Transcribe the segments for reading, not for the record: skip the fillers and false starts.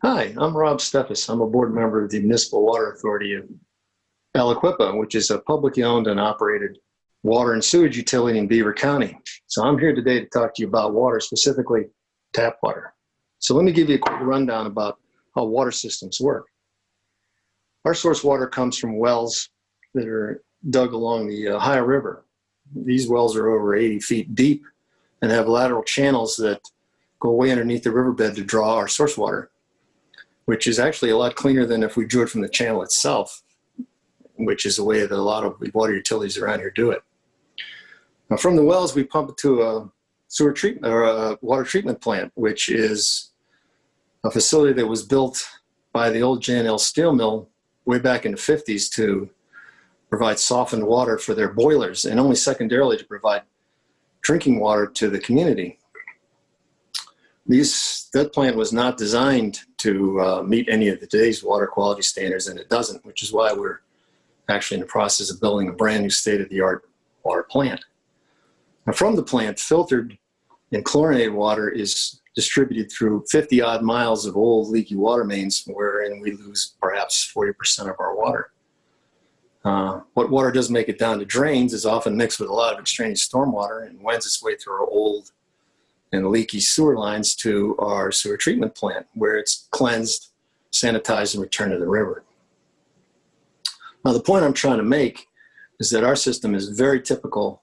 Hi, I'm Rob Steffes. I'm a board member of the Municipal Water Authority of Aliquippa, which is a publicly owned and operated water and sewage utility in Beaver County. So I'm here today to talk to you about water, specifically tap water. So let me give you a quick rundown about how water systems work. Our source water comes from wells that are dug along the Ohio River. These wells are over 80 feet deep and have lateral channels that go way underneath the riverbed to draw our source water, which is actually a lot cleaner than if we drew it from the channel itself, which is the way that a lot of water utilities around here do it. Now, from the wells, we pump it to a sewer treatment or a water treatment plant, which is a facility that was built by the old J&L steel mill way back in the 50s to provide softened water for their boilers, and only secondarily to provide drinking water to the community. That plant was not designed to meet any of today's water quality standards, and it doesn't, which is why we're actually in the process of building a brand new state-of-the-art water plant. Now, from the plant, filtered and chlorinated water is distributed through 50 odd miles of old leaky water mains, wherein we lose perhaps 40% of our water. What water does make it down to drains is often mixed with a lot of extraneous stormwater and wends its way through our old and leaky sewer lines to our sewer treatment plant, where it's cleansed, sanitized, and returned to the river. Now, the point I'm trying to make is that our system is very typical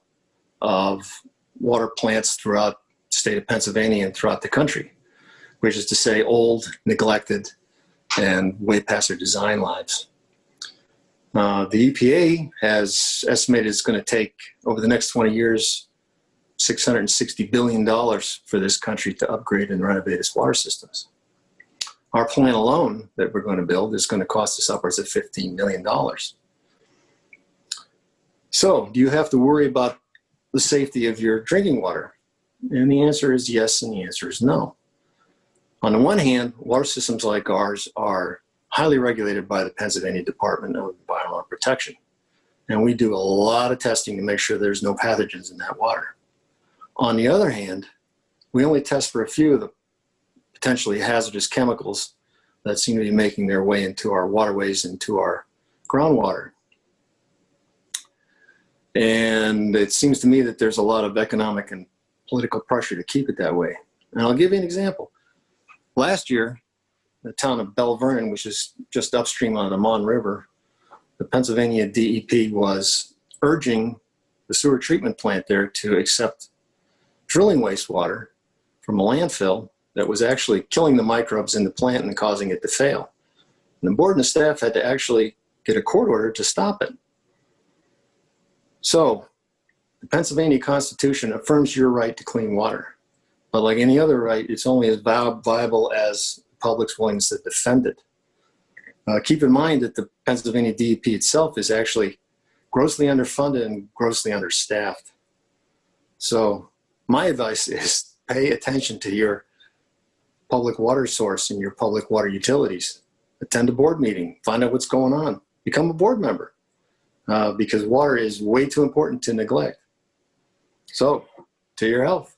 of water plants throughout the state of Pennsylvania and throughout the country, which is to say old, neglected, and way past their design lives. The EPA has estimated it's going to take, over the next 20 years, $660 billion for this country to upgrade and renovate its water systems. Our plant alone that we're going to build is going to cost us upwards of $15 million. So, do you have to worry about the safety of your drinking water? And the answer is yes, and the answer is no. On the one hand, water systems like ours are highly regulated by the Pennsylvania Department of Environmental Protection. And we do a lot of testing to make sure there's no pathogens in that water. On the other hand, we only test for a few of the potentially hazardous chemicals that seem to be making their way into our waterways and to our groundwater. And it seems to me that there's a lot of economic and political pressure to keep it that way. And I'll give you an example. Last year, the town of Belle Vernon, which is just upstream on the Mon River, the Pennsylvania DEP was urging the sewer treatment plant there to accept drilling wastewater from a landfill that was actually killing the microbes in the plant and causing it to fail. And the board and the staff had to actually get a court order to stop it. So, the Pennsylvania Constitution affirms your right to clean water. But like any other right, it's only as viable as the public's willingness to defend it. Keep in mind that the Pennsylvania DEP itself is actually grossly underfunded and grossly understaffed. So, my advice is pay attention to your public water source and your public water utilities. Attend a board meeting, find out what's going on, become a board member, because water is way too important to neglect. So, to your health.